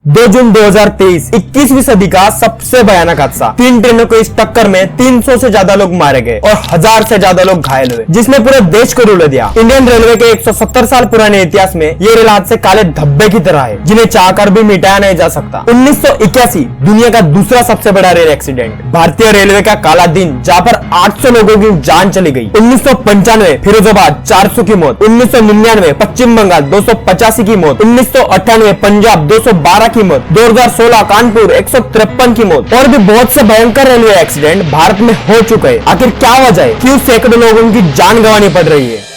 2 जून 2023 21वीं सदी का सबसे भयानक हादसा। 3 ट्रेनों को इस टक्कर में 300 से ज्यादा लोग मारे गए और 1000 से ज्यादा लोग घायल हुए, जिसने पूरे देश को रुला दिया। इंडियन रेलवे के 170 साल पुराने इतिहास में ये रेल हादसे काले धब्बे की तरह है, जिन्हें चाहकर भी मिटाया नहीं जा सकता। 1981 दुनिया का दूसरा सबसे बड़ा रेल एक्सीडेंट, भारतीय रेलवे का काला दिन, जहाँ पर 800 लोगों की जान चली गई। 1995 फिरोजाबाद 400 की मौत। 1999 पश्चिम बंगाल 285 की मौत। 1998 पंजाब 212 की मौत। 2016 कानपुर 153 की मौत। और भी बहुत से भयंकर रेलवे एक्सीडेंट भारत में हो चुके हैं। आखिर क्या वजह है, क्यों सैकड़ों लोगों की जान गंवानी पड़ रही है?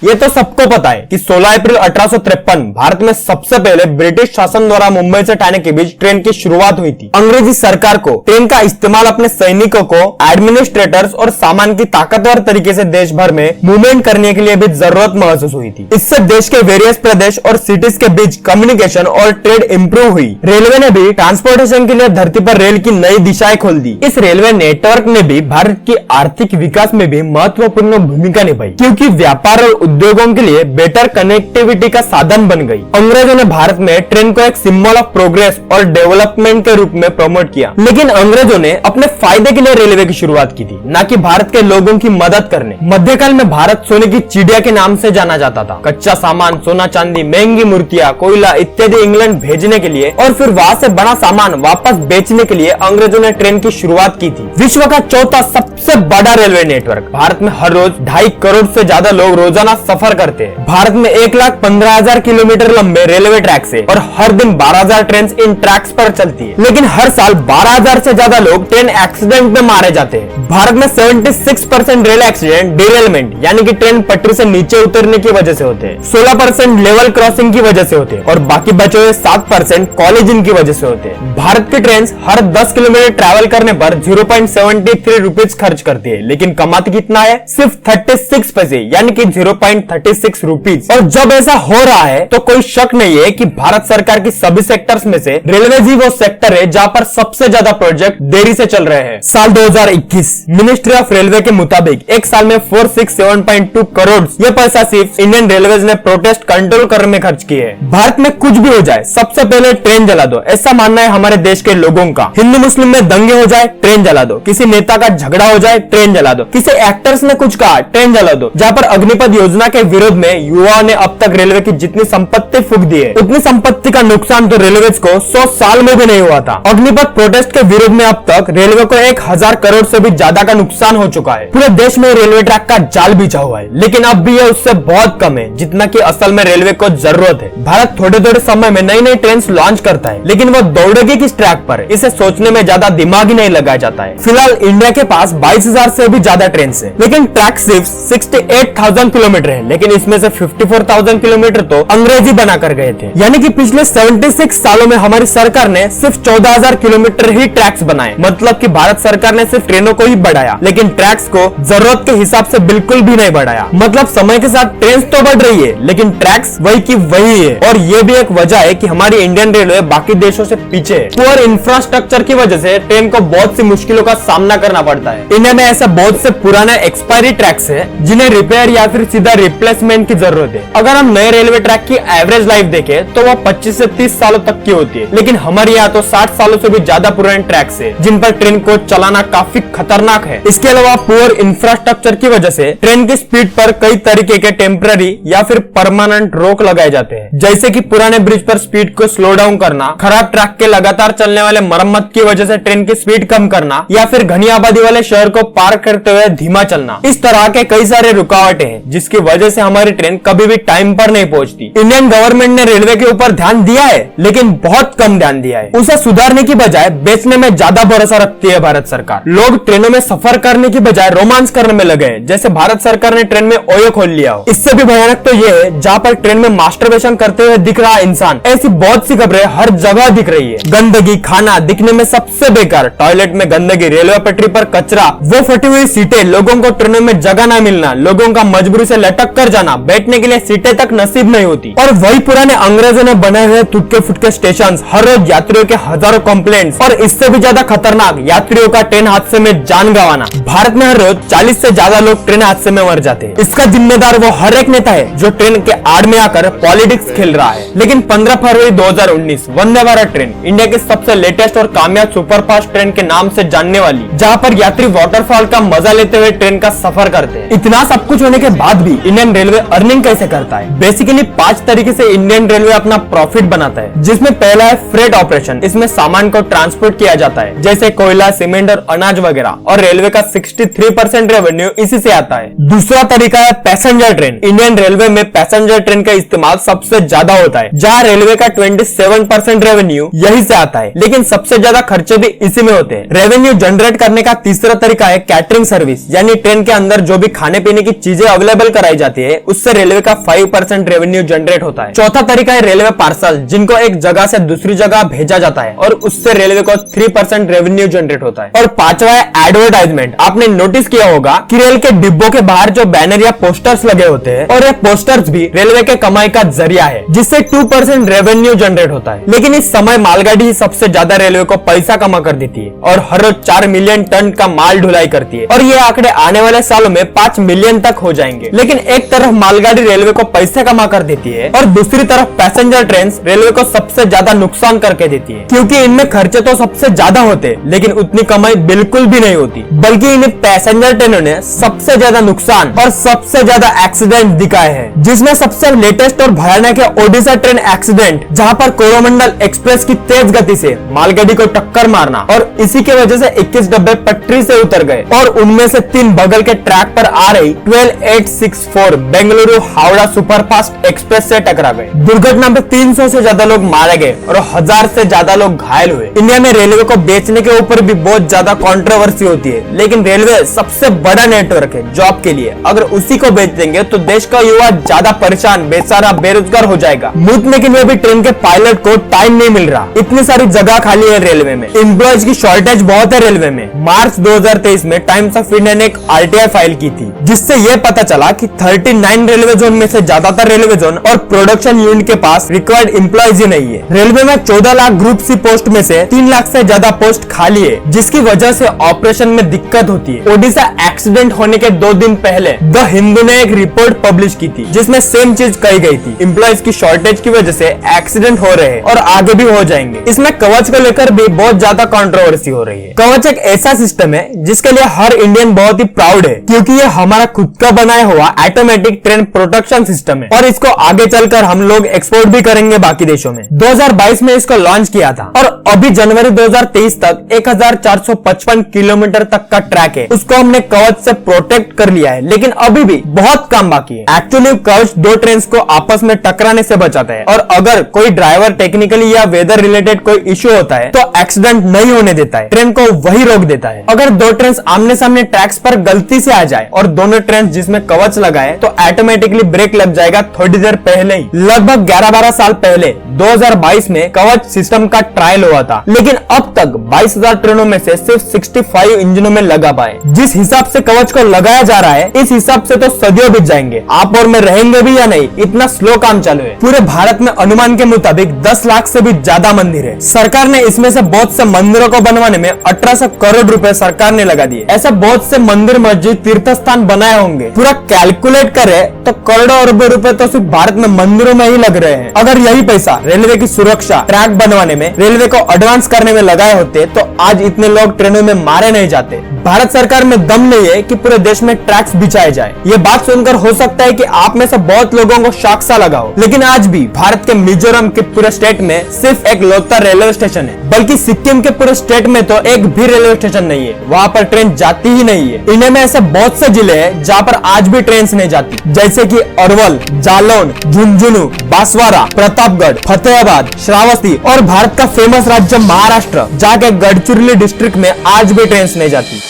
ये तो सबको पता है कि 16 अप्रैल 1853 भारत में सबसे पहले ब्रिटिश शासन द्वारा मुंबई से ठाणे के बीच ट्रेन की शुरुआत हुई थी। अंग्रेजी सरकार को ट्रेन का इस्तेमाल अपने सैनिकों को, एडमिनिस्ट्रेटर्स और सामान की ताकतवर तरीके से देश भर में मूवमेंट करने के लिए भी जरूरत महसूस हुई थी। इससे देश के वेरियस प्रदेश और सिटीज के बीच कम्युनिकेशन और ट्रेड इंप्रूव हुई। रेलवे ने भी ट्रांसपोर्टेशन के लिए धरती पर रेल की नई दिशाएं खोल दी। इस रेलवे नेटवर्क ने भी भारत की आर्थिक विकास में भी महत्वपूर्ण भूमिका निभाई, क्योंकि व्यापार और उद्योगों के लिए बेटर कनेक्टिविटी का साधन बन गई। अंग्रेजों ने भारत में ट्रेन को एक सिंबल ऑफ प्रोग्रेस और डेवलपमेंट के रूप में प्रमोट किया, लेकिन अंग्रेजों ने अपने फायदे के लिए रेलवे की शुरुआत की थी, न कि भारत के लोगों की मदद करने। मध्यकाल में भारत सोने की चिड़िया के नाम से जाना जाता था। कच्चा सामान, सोना चांदी, महंगी मूर्तियां, कोयला इत्यादि इंग्लैंड भेजने के लिए और फिर वहां से बना सामान वापस बेचने के लिए अंग्रेजों ने ट्रेन की शुरुआत की थी। विश्व का चौथा सबसे बड़ा रेलवे नेटवर्क। भारत में हर रोज 2.5 करोड़ से ज्यादा लोग रोजाना सफर करते हैं। भारत में 1,15,000 किलोमीटर लंबे रेलवे ट्रैक्स है और हर दिन 12,000 ट्रेन इन ट्रैक्स पर चलती है, लेकिन हर साल 12,000 से ज्यादा लोग ट्रेन एक्सीडेंट में मारे जाते हैं। भारत में 76% रेल एक्सीडेंट डिरेलमेंट यानी कि ट्रेन पटरी से नीचे उतरने की वजह से होते हैं, 16% लेवल क्रॉसिंग की वजह से होते हैं और बाकी बचे हुए 7% कॉलिजन की वजह से होते हैं। भारत की ट्रेन हर 10 किलोमीटर ट्रैवल करने पर 0.73 रुपीज खर्च करती है, लेकिन कमाती कितना है? सिर्फ 36 पैसे यानी कि 0.36 रुपीज। और जब ऐसा हो रहा है तो कोई शक नहीं है कि भारत सरकार की सभी सेक्टर्स में से रेलवे ही वो सेक्टर है जहां पर सबसे ज्यादा प्रोजेक्ट देरी से चल रहे हैं। साल 2021 मिनिस्ट्री ऑफ रेलवे के मुताबिक एक साल में 467.2 करोड़ ये पैसा सिर्फ इंडियन रेलवेज ने प्रोटेस्ट कंट्रोल करने में खर्च किए है। भारत में कुछ भी हो जाए, सबसे पहले ट्रेन जला दो, ऐसा मानना है हमारे देश के लोगों का। हिंदू मुस्लिम में दंगे हो जाए, ट्रेन जला दो। किसी नेता का झगड़ा हो जाए, ट्रेन जला दो। किसी एक्टर्स ने कुछ कहा, ट्रेन जला दो। जहाँ पर अग्निपथ योजना के विरोध में युवाओं ने अब तक रेलवे की जितनी संपत्ति फूंक दी है, उतनी संपत्ति का नुकसान तो रेलवेज को 100 साल में भी नहीं हुआ था। अग्निपथ प्रोटेस्ट के विरोध में अब तक रेलवे को 1,000 करोड़ से भी ज्यादा का नुकसान हो चुका है। पूरे देश में रेलवे ट्रैक का जाल बिछा हुआ है, लेकिन अब भी यह उससे बहुत कम है जितना कि असल में रेलवे को जरूरत है। भारत थोड़े थोड़े समय में नई नई ट्रेन लॉन्च करता है, लेकिन वो दौड़ेगी किस ट्रैक पर, इसे सोचने में ज्यादा दिमाग ही नहीं लगाया जाता है। फिलहाल इंडिया के पास 22,000 से भी ज्यादा ट्रेन है, लेकिन ट्रैक सिर्फ 68,000 किलोमीटर है, लेकिन इसमें से 54,000 किलोमीटर तो अंग्रेजी बनाकर गए थे। यानी कि पिछले 76 सालों में हमारी सरकार ने सिर्फ 14,000 किलोमीटर ही ट्रैक्स बनाए। मतलब कि भारत सरकार ने सिर्फ ट्रेनों को ही बढ़ाया, लेकिन ट्रैक्स को जरूरत के हिसाब से बिल्कुल भी नहीं बढ़ाया। मतलब समय के साथ ट्रेन तो बढ़ रही है, लेकिन ट्रैक्स वही की वही है। और ये भी एक वजह है कि हमारी इंडियन रेलवे बाकी देशों से पीछे है। पुअर इंफ्रास्ट्रक्चर की वजह से ट्रेन को बहुत सी मुश्किलों का सामना करना पड़ता है। इंडिया में ऐसे बहुत से पुराने एक्सपायरी ट्रैक्स है जिन्हें रिपेयर या फिर सीधा रिप्लेसमेंट की जरूरत है। अगर हम नए रेलवे ट्रैक की एवरेज लाइफ देखें तो वो 25 से 30 सालों तक की होती है, लेकिन हमारे यहाँ तो 60 सालों से भी ज्यादा पुराने ट्रैक्स है जिन पर ट्रेन को चलाना काफी खतरनाक है। इसके अलावा पुअर इंफ्रास्ट्रक्चर की वजह से ट्रेन की स्पीड पर कई तरीके के टेम्पररी या फिर परमानेंट रोक लगाए जाते हैं, जैसे कि पुराने ब्रिज पर स्पीड को स्लो डाउन करना, खराब ट्रैक के लगातार चलने वाले मरम्मत की वजह से ट्रेन की स्पीड कम करना, या फिर घनी आबादी वाले शहर को पार करते हुए धीमा चलना। इस तरह के कई सारे रुकावटें हैं जिसकी वजह से हमारी ट्रेन कभी भी टाइम पर नहीं पहुंचती। इंडियन गवर्नमेंट ने रेलवे के ऊपर ध्यान दिया है, लेकिन बहुत कम ध्यान दिया है। उसे सुधारने की बजाय बेचने में ज्यादा भरोसा रखती है भारत सरकार। लोग ट्रेनों में सफर करने की बजाय रोमांस करने में लगे हैं, जैसे भारत सरकार ने ट्रेन में ओयो खोल लिया हो। इससे भी भयानक तो ये है जहाँ पर ट्रेन में मास्टरबेशन करते हुए दिख रहा इंसान। ऐसी बहुत सी खबरें हर जगह दिख रही है। गंदगी, खाना दिखने में सबसे बेकार, टॉयलेट में गंदगी, रेलवे पटरी पर कचरा, वो फटी हुई सीटें, लोगों को ट्रेनों में जगह न मिलना, लोगों का मजबूरी से लटक कर जाना, बैठने के लिए सीटें तक नसीब नहीं होती। और वही पुराने अंग्रेजों ने बनाए हुए टूटे फुटके स्टेशन, हर रोज यात्रियों के हजारों कंप्लेंट्स और इससे भी ज्यादा खतरनाक यात्रियों का ट्रेन हादसे में जान गंवाना। भारत में हर रोज 40 से ज्यादा लोग ट्रेन हादसे में मर जाते हैं। इसका जिम्मेदार वो हर एक नेता है जो ट्रेन के आड़ में आकर पॉलिटिक्स खेल रहा है। लेकिन 15 फरवरी 2019 वंदे भारत ट्रेन इंडिया की सबसे लेटेस्ट और कामयाब सुपरफास्ट ट्रेन के नाम से जानने वाली, जहां पर यात्री वाटरफॉल का मजा लेते हुए ट्रेन का सफर करते हैं। इतना सब कुछ होने के बाद भी इंडियन रेलवे अर्निंग कैसे करता है? बेसिकली 5 तरीके से इंडियन रेलवे अपना प्रॉफिट बनाता है, जिसमें पहला है फ्रेट ऑपरेशन। इसमें सामान को ट्रांसपोर्ट किया जाता है, जैसे कोयला, सीमेंट और अनाज वगैरह, और रेलवे का 63% रेवेन्यू इसी से आता है। दूसरा तरीका है पैसेंजर ट्रेन। इंडियन रेलवे में पैसेंजर ट्रेन का इस्तेमाल सबसे ज्यादा होता है, जहां रेलवे का 27% रेवेन्यू यही से आता है, लेकिन सबसे ज्यादा खर्चे भी इसी में होते हैं। रेवेन्यू जनरेट करने का तीसरा तरीका है कैटरिंग सर्विस, यानी ट्रेन के अंदर जो भी खाने पीने की चीजें अवेलेबल कराई जाती है, उससे रेलवे का 5% रेवेन्यू जनरेट होता है। चौथा तरीका है रेलवे पार्सल, जिनको एक जगह से दूसरी जगह भेजा जाता है और उससे रेलवे को 3% रेवेन्यू जनरेट होता है। और पांचवा है एडवर्टाइजमेंट। आपने नोटिस किया होगा कि रेल के डिब्बों के बाहर जो बैनर या पोस्टर्स लगे होते हैं, और ये पोस्टर्स भी रेलवे के कमाई का जरिया है, जिससे 2% रेवेन्यू जनरेट होता है। लेकिन इस समय मालगाड़ी ही सबसे ज्यादा रेलवे को पैसा कमा कर देती है और हर रोज 4 मिलियन टन का माल ढुलाई करती है, और ये आंकड़े आने वाले सालों में 5 मिलियन तक हो जाएंगे। लेकिन एक तरफ मालगाड़ी रेलवे को पैसा कमा कर देती है और दूसरी तरफ पैसेंजर ट्रेन रेलवे को सबसे ज्यादा नुकसान करके देती है, क्योंकि इनमें खर्चे तो सबसे ज्यादा होते हैं, लेकिन उतनी कमाई बिल्कुल भी नहीं होती। बल्कि इन पैसेंजर ट्रेनों ने सबसे ज्यादा नुकसान और सबसे ज्यादा एक्सीडेंट दिखाए हैं, जिसमें सबसे लेटेस्ट और भयानक है ओडिशा ट्रेन एक्सीडेंट, जहां पर कोरोमंडल एक्सप्रेस की तेज गति से मालगाड़ी को टक्कर मारना और इसी के वजह से 21 डब्बे पटरी से उतर गए और उनमें से 3 बगल के ट्रैक पर आ रही 12864 बेंगलुरु हावड़ा सुपरफास्ट एक्सप्रेस से टकरा गए। दुर्घटना में 300 से ज्यादा लोग मारे गए और 1000 से ज्यादा लोग घायल हुए। इंडिया में रेलवे को बेचने के ऊपर भी बहुत ज्यादा कंट्रोवर्सी होती है, लेकिन रेलवे सबसे बड़ा नेटवर्क है जॉब के लिए। अगर उसी को बेच देंगे तो देश का युवा ज्यादा परेशान, बेचारा बेरोजगार हो जाएगा। मूतने के लिए भी ट्रेन के पायलट को टाइम नहीं मिल रहा। इतनी सारी जगह खाली है रेलवे में, एम्प्लॉयज की शॉर्टेज बहुत है रेलवे में। मार्च 2023 में टाइम्स ऑफ इंडिया ने एक आरटीआई फाइल की थी, जिससे यह पता चला कि 39 रेलवे जोन में से ज्यादातर रेलवे जोन और प्रोडक्शन यूनिट के पास रिक्वायर्ड एम्प्लॉयज ही नहीं है। रेलवे में 14 लाख ग्रुप सी पोस्ट में से 3 लाख से ज्यादा पोस्ट खाली है, जिसकी वजह से ऑपरेशन में दिक्कत होती है। ओडिशा एक्सीडेंट होने के 2 दिन पहले द हिंदू ने एक रिपोर्ट पब्लिश की थी, जिसमें सेम चीज कही गई थी। एम्प्लॉयज की शॉर्टेज की वजह से एक्सीडेंट हो रहे हैं और आगे भी हो जाएंगे। इसमें कवच को लेकर भी बहुत ज्यादा कंट्रोवर्सी हो रही है। कवच एक ऐसा सिस्टम है जिसके लिए हर इंडियन बहुत ही प्राउड है, क्योंकि ये हमारा खुद का बनाया हुआ ऑटोमेटिक ट्रेन प्रोटेक्शन सिस्टम है और इसको आगे चलकर हम लोग एक्सपोर्ट भी करेंगे बाकी देशों में। 2022 में इसको लॉन्च किया था और अभी जनवरी 2023 तक 1455 किलोमीटर तक का ट्रैक है, उसको हमने कवच से प्रोटेक्ट कर लिया है। लेकिन अभी भी बहुत काम बाकी है। एक्चुअली कवच 2 ट्रेन को आपस में टकराने से बचाता है, और अगर कोई ड्राइवर टेक्निकली या वेदर रिलेटेड कोई इश्यू होता है तो एक्सीडेंट नहीं होने देता है, ट्रेन को वही रोक देता है। अगर 2 ट्रेन आमने सामने ट्रैक्स पर गलती से आ जाए और दोनों ट्रेन जिसमें कवच लगा है तो ऑटोमेटिकली ब्रेक लग जाएगा थोड़ी देर पहले ही। लगभग 11-12 साल पहले 2022 में कवच सिस्टम का ट्रायल हुआ था, लेकिन अब तक 22,000 ट्रेनों में से सिर्फ 65 इंजनों में लगा पाए। जिस हिसाब से कवच को लगाया जा रहा है, इस हिसाब से तो सदियों बीत जाएंगे। आप और मैं रहेंगे भी या नहीं, इतना स्लो काम चालू है। पूरे भारत में अनुमान के मुताबिक 10 लाख से भी ज्यादा मंदिर है। सरकार ने इसमें से बहुत से मंदिरों को बनवाने में 1800 करोड़ रुपए सरकार ने लगा दिए। ऐसे बहुत से मंदिर, मस्जिद, तीर्थ स्थान बनाए होंगे। पूरा कैलकुलेट करे तो करोड़ों अरबों रुपए तो सिर्फ भारत में मंदिरों में ही लग रहे हैं। अगर यही पैसा रेलवे की सुरक्षा, ट्रैक बनवाने में, रेलवे को एडवांस करने में लगाए होते तो आज इतने लोग ट्रेनों में मारे नहीं जाते। भारत सरकार में दम नहीं है कि पूरे देश में ट्रैक्स बिछाए जाए। ये बात सुनकर हो सकता है कि आप में से बहुत लोगों को शॉक सा लगा हो, लेकिन आज भी भारत के मिजोरम के पूरे स्टेट में सिर्फ एक लौता रेलवे स्टेशन है। बल्कि सिक्किम के पूरे स्टेट में तो एक भी रेलवे स्टेशन नहीं है, वहाँ पर ट्रेन जाती ही नहीं है। इंडिया में ऐसे बहुत से जिले हैं जहाँ पर आज भी ट्रेन नहीं जाती, जैसे कि अरवल, जालौन, झुंझुनू, बांसवाड़ा, प्रतापगढ़, फतेहाबाद, श्रावस्ती और भारत का फेमस राज्य महाराष्ट्र, जहाँ के गढ़चिरोली डिस्ट्रिक्ट में आज भी ट्रेन नहीं जाती।